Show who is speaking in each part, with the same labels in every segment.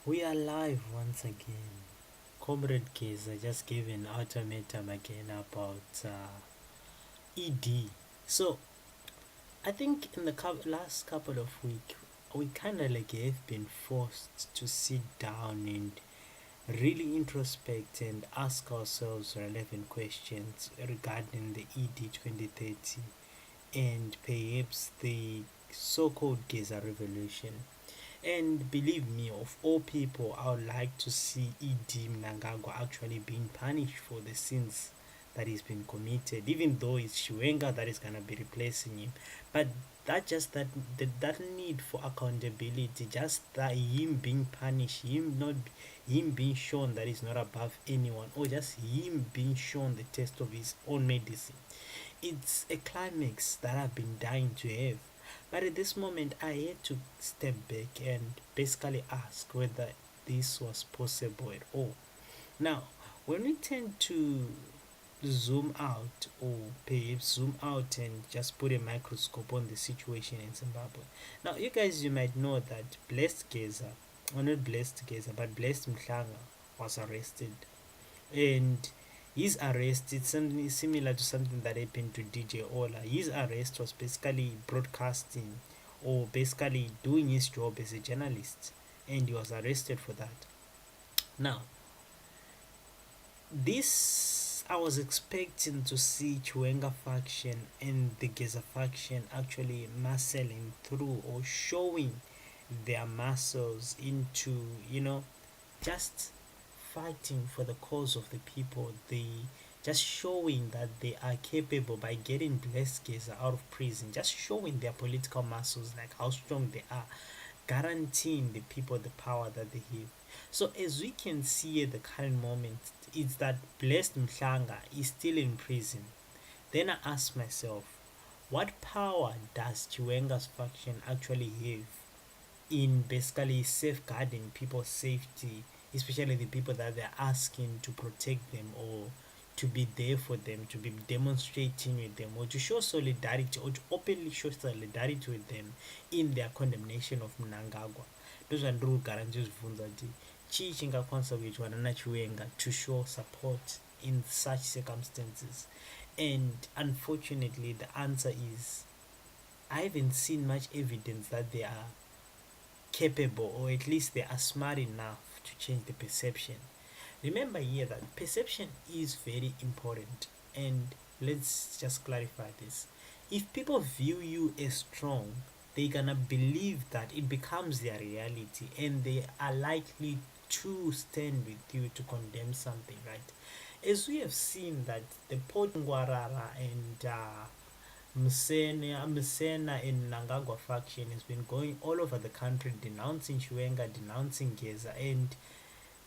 Speaker 1: We are live once again. Comrade Geza just gave an ultimatum again about ED. So I think in the last couple of weeks, we kind of like have been forced to sit down and really introspect and ask ourselves relevant questions regarding the ED 2030 and perhaps the so-called Geza revolution. And believe me, of all people, I would like to see E.D. Mnangagwa actually being punished for the sins that he's been committed, even though it's Chiwenga that is gonna be replacing him. But that need for accountability, just that him being punished, him being shown that he's not above anyone, or just him being shown the test of his own medicine. It's a climax that I've been dying to have. But at this moment, I had to step back and basically ask whether this was possible at all. Now, when we tend to zoom out, or perhaps zoom out and just put a microscope on the situation in Zimbabwe. Now, you might know that Blessed Geza, or not Blessed Geza, but Blessed Mhlanga was arrested. And his arrest, it's something similar to something that happened to DJ Ola. His arrest was basically broadcasting or basically doing his job as a journalist, and he was arrested for that. Now, this I was expecting to see Chiwenga faction and the Geza faction actually muscling through or showing their muscles into, just fighting for the cause of the people. They just showing that they are capable by getting Blessed Geza out of prison, just showing their political muscles, like how strong they are, guaranteeing the people the power that they have. So as we can see at the current moment, it's that Blessed Mhlanga is still in prison. Then I ask myself, what power does Chiwenga's faction actually have in basically safeguarding people's safety, especially the people that they're asking to protect them or to be there for them, to be demonstrating with them, or to show solidarity or to openly show solidarity with them in their condemnation of Mnangagwa. Ndozvandiri kugara ndizvibvunza kuti chii chingakwanisa kuitwa nana Chiwenga to show support in such circumstances. And unfortunately the answer is I haven't seen much evidence that they are capable, or at least they are smart enough to change the perception. Remember here that perception is very important, and let's just clarify this. If people view you as strong, they're gonna believe that it becomes their reality, and they are likely to stand with you to condemn something, right? As we have seen that the Potngwarara and Msena and Mnangagwa faction has been going all over the country denouncing Chiwenga, denouncing Geza, and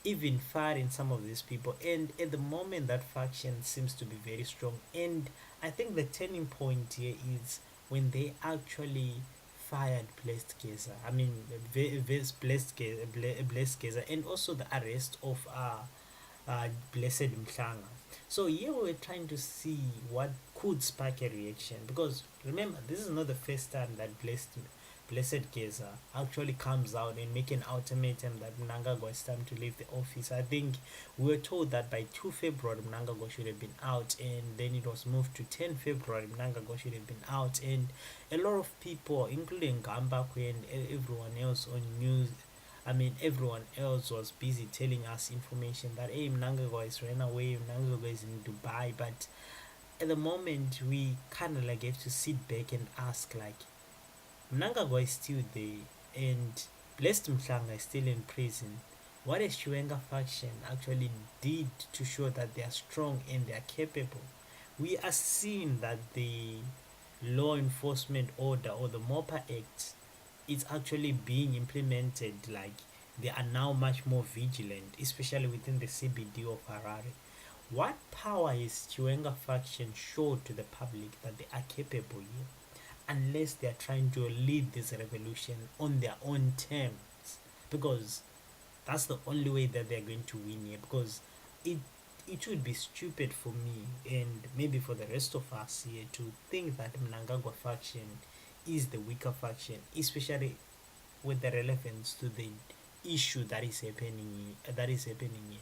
Speaker 1: even firing some of these people. And at the moment, that faction seems to be very strong. And I think the turning point here is when they actually fired Blessed Geza. I mean, Blessed Geza, and also the arrest of Blessed Mhlanga. So here we're trying to see what could spark a reaction, because remember, this is not the first time that Blessed Geza actually comes out and make an ultimatum that Mnangagwa is time to leave the office. I think we were told that by 2 February Mnangagwa should have been out, and then it was moved to 10 February Mnangagwa should have been out, and a lot of people, including Gambakwe and everyone else on news, everyone else was busy telling us information that hey, Mnangagwa is ran away, Mnangagwa is in Dubai. But at the moment, we kind of like have to sit back and ask, like, Mnangagwa is still there, and Blessed Mhlanga is still in prison. What has Chiwenga faction actually did to show that they are strong and they are capable? We are seeing that the law enforcement order, or the MOPA Act, it's actually being implemented. Like, they are now much more vigilant, especially within the CBD of Harare. What power is Chiwenga faction showed to the public that they are capable here, unless they are trying to lead this revolution on their own terms? Because that's the only way that they're going to win here. Because it it would be stupid for me, and maybe for the rest of us here, to think that Mnangagwa faction is the weaker faction, especially with the relevance to the issue that is happening here.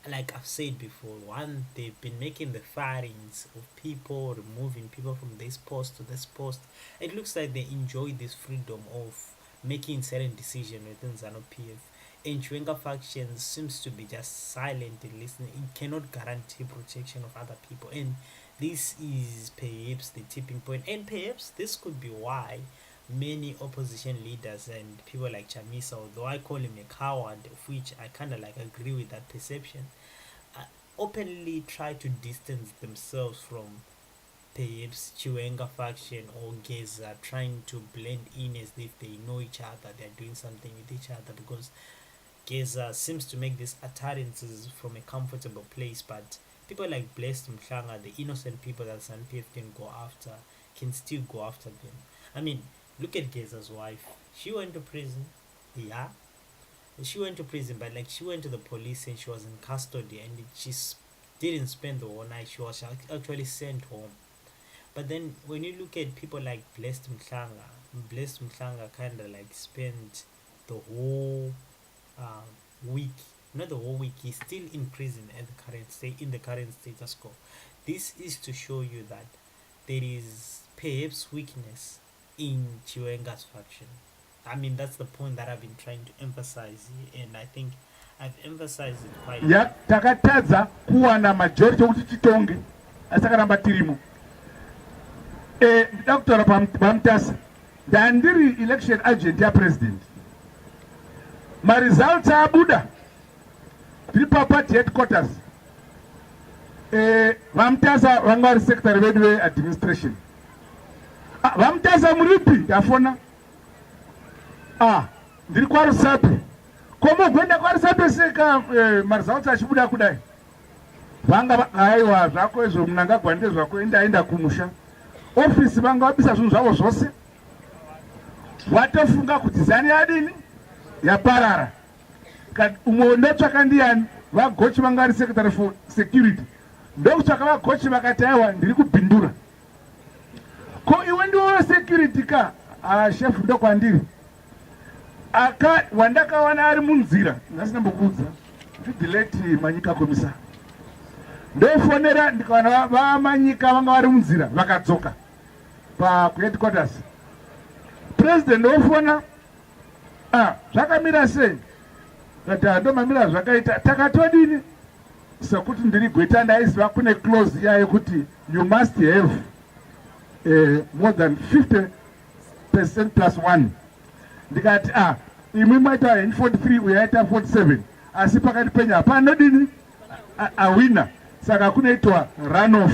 Speaker 1: Like I've said before, one, they've been making the firings of people, removing people from this post to this post. It looks like they enjoy this freedom of making certain decisions within ZANU-PF. And Chiwenga faction seems to be just silent and listening. It cannot guarantee protection of other people, and this is perhaps the tipping point. And perhaps this could be why many opposition leaders and people like Chamisa, although I call him a coward, of which I kind of like agree with that perception, openly try to distance themselves from perhaps Chiwenga faction or Geza, trying to blend in as if they know each other, they're doing something with each other, because Geza seems to make these utterances from a comfortable place, but people like Blessed Mnangagwa, the innocent people that ZANU-PF can still go after them. I mean, look at Geza's wife. She went to prison. Yeah. She went to prison, but like she went to the police and she was in custody, and didn't spend the whole night. She was actually sent home. But then when you look at people like Blessed Mnangagwa kind of like spent the whole week, not the whole week, he's still in prison at the current status quo. This is to show you that there is perhaps weakness in Chiwenga's faction. I mean, that's the point that I've been trying to emphasize here, and I think I've emphasized it quite a
Speaker 2: lot. Takataza kuwa na majority kuti chitonge asaka namba tirimo. Dr. Bamtasa, dandiri election agent ya president. My results are Buddha. Triple party headquarters. Bamtasa wangari secretary Redway administration. Bamtasa muripi yafona. Ndiri kwa Rusape. Komo gwenda kwa Rusape seka results achibuda kudai. Vanga aiwa zvako izvo Mnangagwa ndezvako enda kumusha. Office vanga wabisa zvinhu zvavo zvose. Watofunga kuti zani adini yaparara. Umwe ndotsvaka ndiani vagochi vangari secretary for security. Ndokutsvaka vagochi vakati aiwa ndiri kubhindura. Ko iwe ndiwo security ka chef ndokwandiri. Wandakawana ari munzira ngasina mbokudza delete Manyika komisa. Ndofonera ndikawana vaManyika vanga vari munzira vakadzoka pa headquarters. President ofona zvakamira sei? Kati ndomamira zvakaita takatodini sekuti ndiri gweta ndaiziva kune clause yayo kuti you must have more than 50% plus 1. Ndikati imwe mwaita 43 uyaita 47 asi pakati penyu hapana dini awina, saka kunoitwa runoff.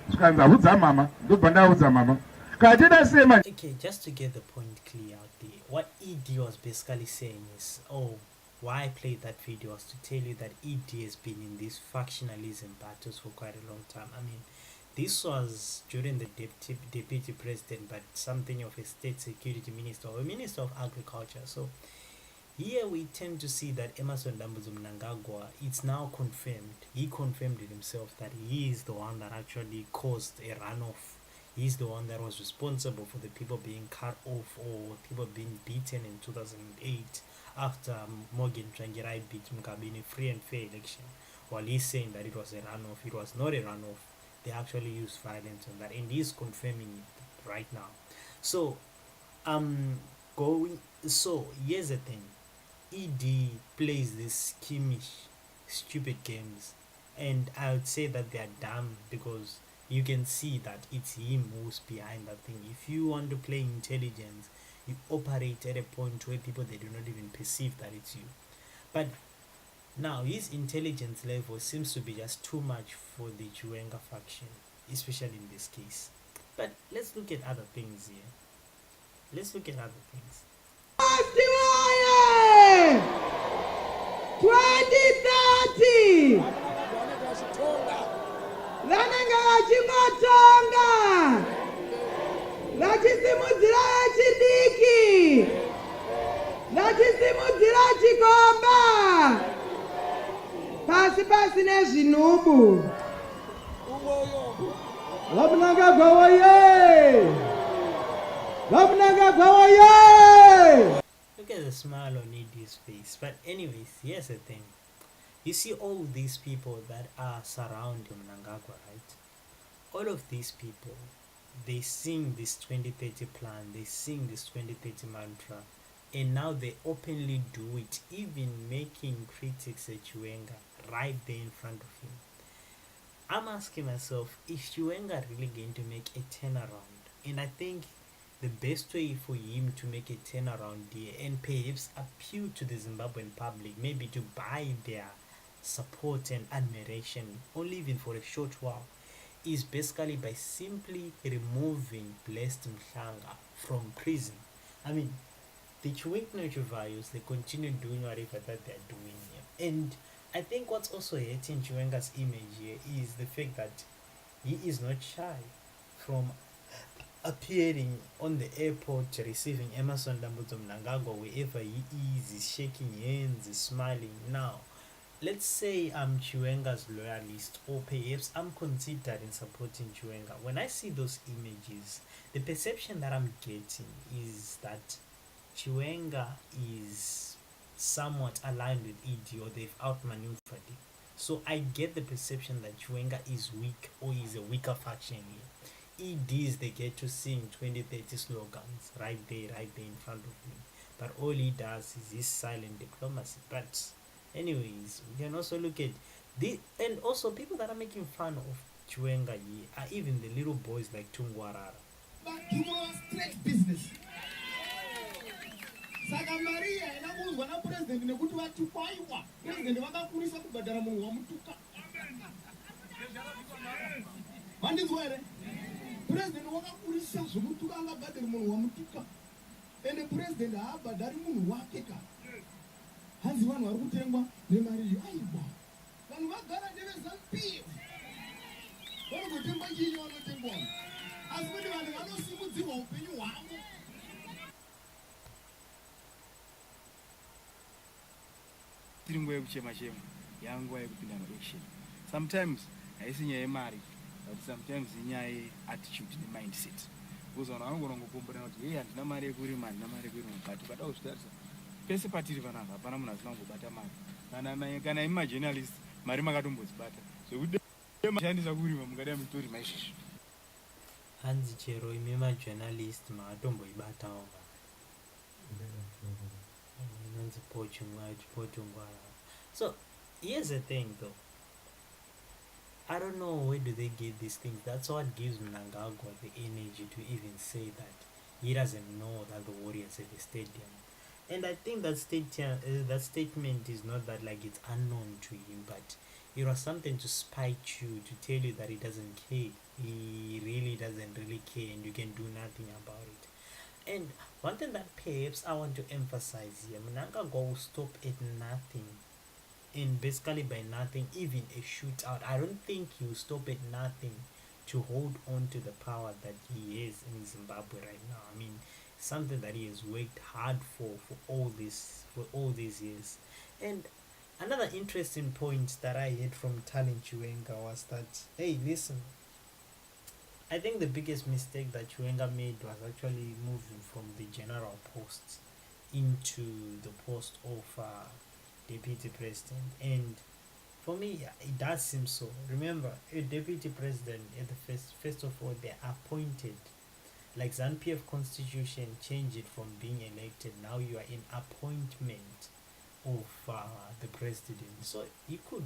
Speaker 2: Zvikanzi ahudza mama ndobva ndahudza mama.
Speaker 1: Okay, just to get the point clear out there, what ED was basically saying is, why I played that video was to tell you that ED has been in these factionalism battles for quite a long time. I mean, this was during the deputy president, but something of a state security minister or a minister of agriculture. So here we tend to see that Emmerson Dambudzo Mnangagwa, it's now confirmed. He confirmed it himself that he is the one that actually caused a runoff. He's the one that was responsible for the people being cut off or people being beaten in 2008 after Morgan Tsvangirai beat Mugabe in a free and fair election. While he's saying that it was a runoff, it was not a runoff. They actually used violence on that, and he's confirming it right now. So, here's the thing. ED plays these schemish, stupid games, and I would say that they are dumb because you can see that it's him who's behind that thing. If you want to play intelligence, you operate at a point where people, they do not even perceive that it's you. But now his intelligence level seems to be just too much for the Chiwenga faction, especially in this case. But let's look at other things here. Let's look at other things.
Speaker 3: 2030 vanenge vachimatonga vachisimudzira vechidiki vachisimudzira chikomba pasi pasine zvinhubu. Mnangagwa woye! Mnangagwa woye!
Speaker 1: Look at the smile smile on Eddie's face. But anyways, here's the thing. You see all these people that are surrounding Mnangagwa, right? All of these people, they sing this 2030 plan, they sing this 2030 mantra, and now they openly do it, even making critics at Chiwenga right there in front of him. I'm asking myself, is Chiwenga really going to make a turnaround? And I think the best way for him to make a turnaround here and perhaps appeal to the Zimbabwean public, maybe to buy their support and admiration, only even for a short while, is basically by simply removing Blessed Mhlanga from prison. I mean, the Chiwenga values, they continue doing whatever that they're doing here. And I think what's also hurting Chiwenga's image here is the fact that he is not shy from appearing on the airport receiving Emerson Dambudzo Mnangagwa wherever he is. He's shaking hands, he's smiling. Now, let's say I'm Chiwenga's loyalist, or perhaps I'm considering supporting Chiwenga. When I see those images, the perception that I'm getting is that Chiwenga is somewhat aligned with ED, or they've outmaneuvered it. So I get the perception that Chiwenga is weak, or is a weaker faction here. EDs, they get to sing 2030 slogans right there in front of me. But all he does is his silent diplomacy. But anyways, we can also look at the, and also people that are making fun of Chiwenga here are even the little boys like Tungwarara.
Speaker 4: But you want straight business. Saka Maria inakuzwa na president nekuti vatukwaiwa president vakakurisa kubhadhara munhu wamutuka vandinzwa here president wakakurisa zvomutuka angabhadhari munhu wamutuka ende president haabhadhari munhu wake ka hanzi vanhu vari kutengwa nemari iyo aiwa vanhu vagara nevezanupf vanogotengwa chinyi vanotengwa asi kuti vanhu vanosimudzirwa upenyu hwavo.
Speaker 5: tiri nguva yekuchema chema yanguva yekupinda maelection. Sometimes haisi nyaya yemari, but sometimes inyaya yeattitude nemindset. Because vanhu vanogona kungokomborana kuti hei handina mari yekurima, handina mari yekurima, but ukada kuzvitarisa pese patiri vanhu hapana munhu asina kungobata mari. Kana imi majournalist mari makatombodzibata, zvekuti mashandisa kurima mungada mutori maizvizvi.
Speaker 1: Hanzi chero imi majournalist makatomboibatawo So here's the thing though, I don't know where do they get these things. That's what gives Mnangagwa the energy to even say that he doesn't know that the Warriors have a stadium. And I think that statement is not that like it's unknown to him, but it was something to spite you, to tell you that he doesn't care. He really doesn't really care, and you can do nothing about it. And one thing that perhaps I want to emphasize here, Mnangagwa will stop at nothing. And basically by nothing, even a shootout. I don't think he will stop at nothing to hold on to the power that he has in Zimbabwe right now. I mean, something that he has worked hard for all these years. And another interesting point that I heard from Talent Chiwenga was that, hey, listen, I think the biggest mistake that Chiwenga made was actually moving from the general post into the post of deputy president. And for me, it does seem so. Remember, a deputy president at the first of all, they're appointed. Like ZANU-PF constitution, change it from being elected. Now you are in appointment of the president. So he could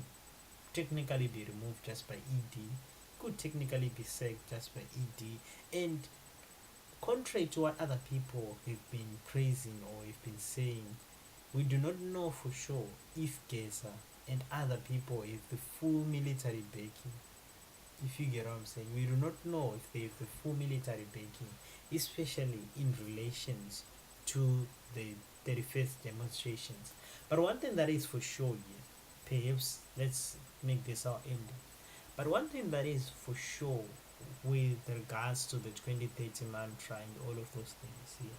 Speaker 1: technically be removed just by ED. Could technically be sacked just by ED. And contrary to what other people have been praising or have been saying, we do not know for sure if Geza and other people have the full military backing. If you get what I'm saying, we do not know if they have the full military backing, especially in relations to the 31st demonstrations. But one thing that is for sure here, perhaps let's make this our ending. But one thing that is for sure with regards to the 2030 mantra and all of those things here,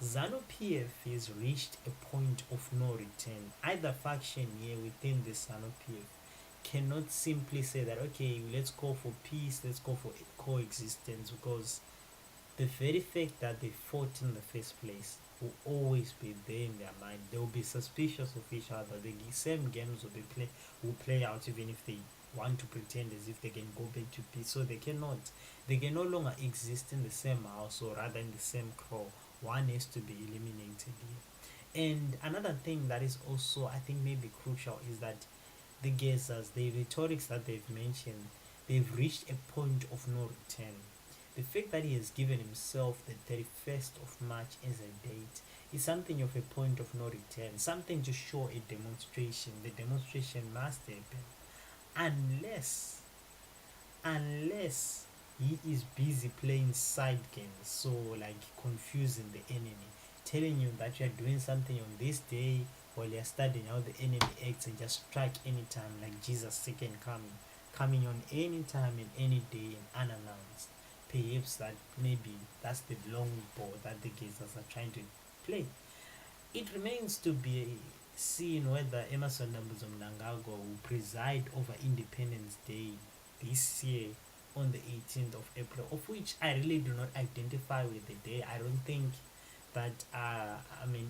Speaker 1: ZANU-PF has reached a point of no return. Either faction here within the ZANU-PF cannot simply say that, okay, let's go for peace, let's go for coexistence, because the very fact that they fought in the first place will always be there in their mind. They will be suspicious of each other. The same games will play out even if they want to pretend as if they can go back to peace. So they cannot. They can no longer exist in the same house, or rather in the same crow. One has to be eliminated here. And another thing that is also, I think, maybe crucial is that the Gezas, the rhetorics that they've mentioned, they've reached a point of no return. The fact that he has given himself the 31st of March as a date is something of a point of no return, something to show a demonstration. The demonstration must happen unless he is busy playing side games, so like confusing the enemy, telling you that you are doing something on this day while you're studying how the enemy acts, and just strike anytime, like Jesus' second coming on any time and any day and unannounced. Perhaps that maybe that's the long ball that the Gazers are trying to play. It remains to be seen whether Emerson Mnangagwa will preside over Independence Day this year on the 18th of April, of which I really do not identify with the day. I don't think that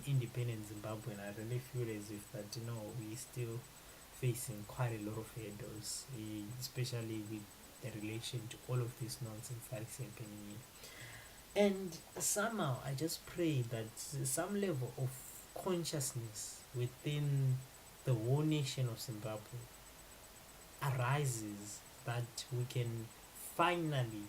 Speaker 1: independent Zimbabwe, and I really feel as if that we're still facing quite a lot of hurdles, especially with the relation to all of this nonsense that is happening here. And somehow I just pray that some level of consciousness within the whole nation of Zimbabwe arises, that we can finally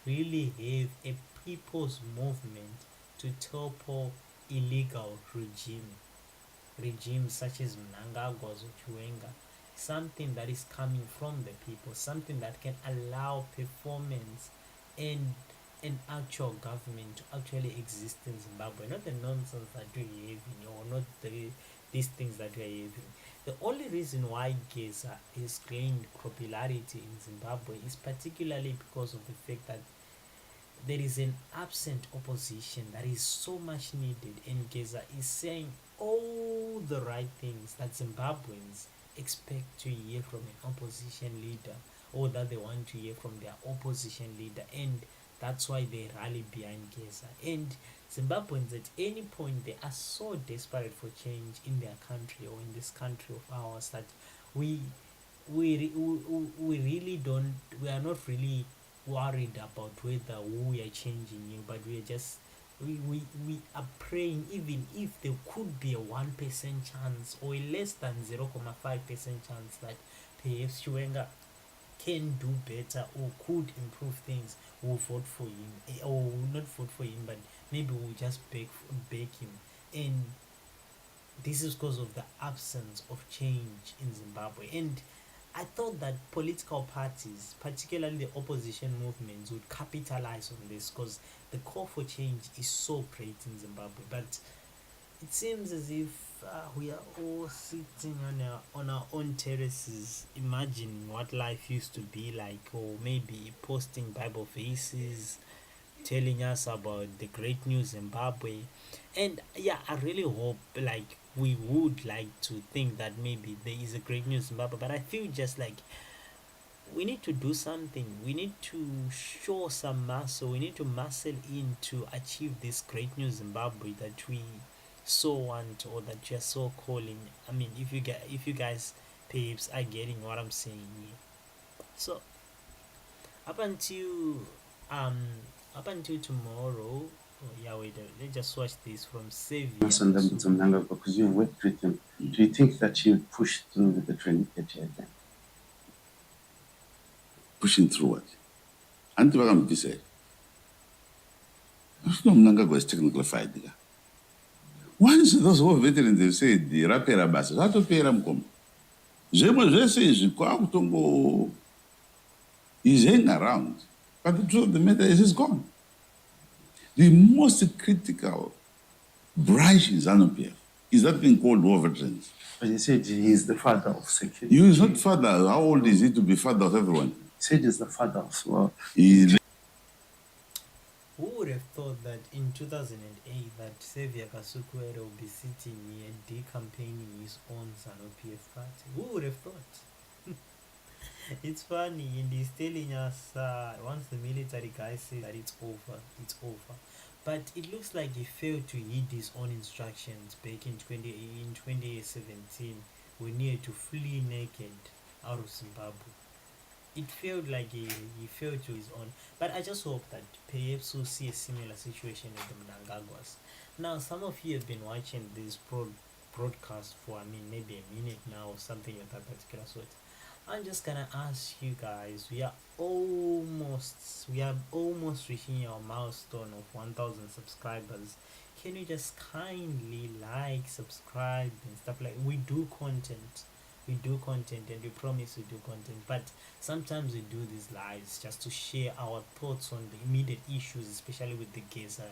Speaker 1: really have a people's movement to topple illegal regimes such as Mnangagwa's or Chiwenga, something that is coming from the people, something that can allow performance and an actual government to actually exist in Zimbabwe, not the nonsense that we're having, or not these things that we're having. The only reason why Geza has gained popularity in Zimbabwe is particularly because of the fact that there is an absent opposition that is so much needed, and Geza is saying all the right things that Zimbabweans expect to hear from an opposition leader, or that they want to hear from their opposition leader, and that's why they rally behind Geza. And Zimbabweans at any point, they are so desperate for change in their country, or in this country of ours, that we really don't, we are not really worried about whether we are changing you, but we are just we are praying, even if there could be a 1% chance or a less than 0.5% chance that perhaps Chiwenga can do better or could improve things, we'll vote for him, or we'll not vote for him, but maybe we'll just beg him. And this is because of the absence of change in Zimbabwe. And I thought that political parties, particularly the opposition movements, would capitalize on this, because the call for change is so great in Zimbabwe. But it seems as if we are all sitting on our own terraces, imagining what life used to be like, or maybe posting Bible verses, telling us about the great new Zimbabwe. And yeah, I really hope, like, we would like to think that maybe there is a great new Zimbabwe, but I feel just like we need to do something. We need to show some muscle. We need to muscle in to achieve this great new Zimbabwe that we so want, or that you're so calling. I mean, if you guys perhaps are getting what I'm saying here. So up until um tomorrow, yeah, wait, let's just watch this from Savior.
Speaker 6: Because you worked with him, do you think that he would push through with the 2030 again?
Speaker 7: Pushing through what? Until I'm decided. No, Mnangagwa is technically fired. Once those who are veterans, they say the rapera bases, how to pay them come. He's hanging around. But the truth of the matter is he's gone. The most critical branch in ZANU-PF is that thing called war veterans.
Speaker 6: But he said he's the father of security.
Speaker 7: He is not father. How old is he to be father of everyone?
Speaker 6: He said he's the father of well.
Speaker 1: Who would have thought that in 2008 that Xavier Kasukuwere will be sitting here decampaigning his own ZANU-PF party? Who would have thought? It's funny, and he's telling us once the military guy says that it's over, it's over. But it looks like he failed to heed his own instructions back in 2017 when he had to flee naked out of Zimbabwe. It felt like he failed to his own. But I just hope that perhaps we'll see a similar situation with the Mnangagwas. Now, some of you have been watching this broadcast for, I mean, maybe a minute now or something of that particular sort. I'm just gonna ask you guys. We are almost reaching our milestone of 1,000 subscribers. Can you just kindly like, subscribe, and stuff like? We do content, and we promise we do content. But sometimes we do these lives just to share our thoughts on the immediate issues, especially with the Geza,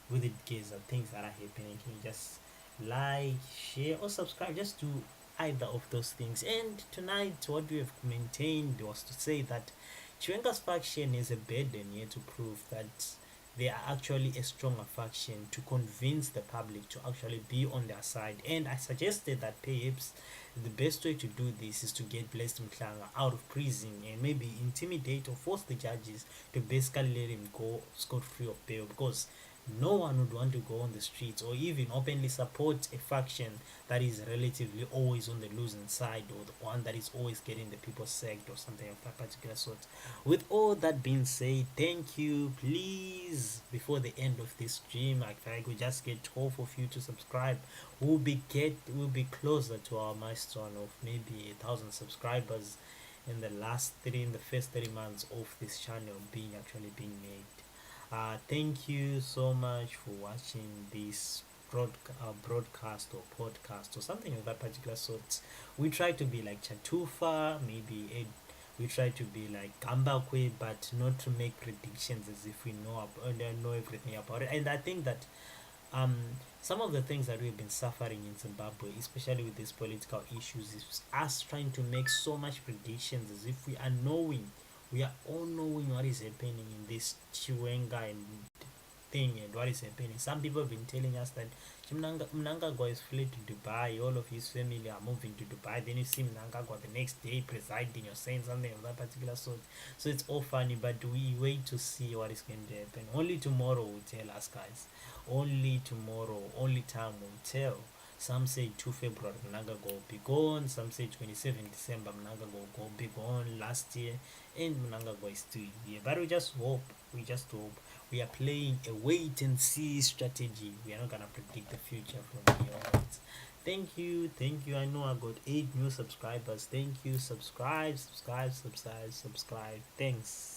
Speaker 1: with the Geza things that are happening. Can you just like, share, or subscribe? Just do either of those things. And tonight, what we have maintained was to say that Chiwenga's faction is a burden here to prove that they are actually a stronger faction, to convince the public to actually be on their side. And I suggested that perhaps the best way to do this is to get Blessed Mnangagwa out of prison and maybe intimidate or force the judges to basically let him go scot free of bail, because no one would want to go on the streets or even openly support a faction that is relatively always on the losing side, or the one that is always getting the people sacked or something of that particular sort. With all that being said, thank you. Please, before the end of this stream, if I could just get 12 of you to subscribe, we'll be closer to our milestone of maybe 1,000 subscribers in the first 3 months of this channel being made. Thank you so much for watching this broadcast or podcast or something of that particular sort. We try to be like Chatufa, we try to be like Gambakwe, but not to make predictions as if we know everything about it. And I think that um some of the things that we've been suffering in Zimbabwe, especially with these political issues, is us trying to make so much predictions as if we are all knowing what is happening in this Chiwenga and thing and what is happening. Some people have been telling us that Mnangagwa is fled to Dubai, all of his family are moving to Dubai. Then you see Mnangagwa the next day presiding or saying something of that particular sort. So it's all funny, but we wait to see what is going to happen. Only tomorrow will tell us, guys. Only tomorrow, only time will tell. Some say 2 February Mnangagwa will be gone. Some say 27 December Mnangagwa will be gone last year, and Mnangagwa is still here. But we just hope. We are playing a wait and see strategy. We are not gonna predict the future from here onwards. Thank you. I know I got 8 new subscribers. Thank you. Subscribe. Thanks.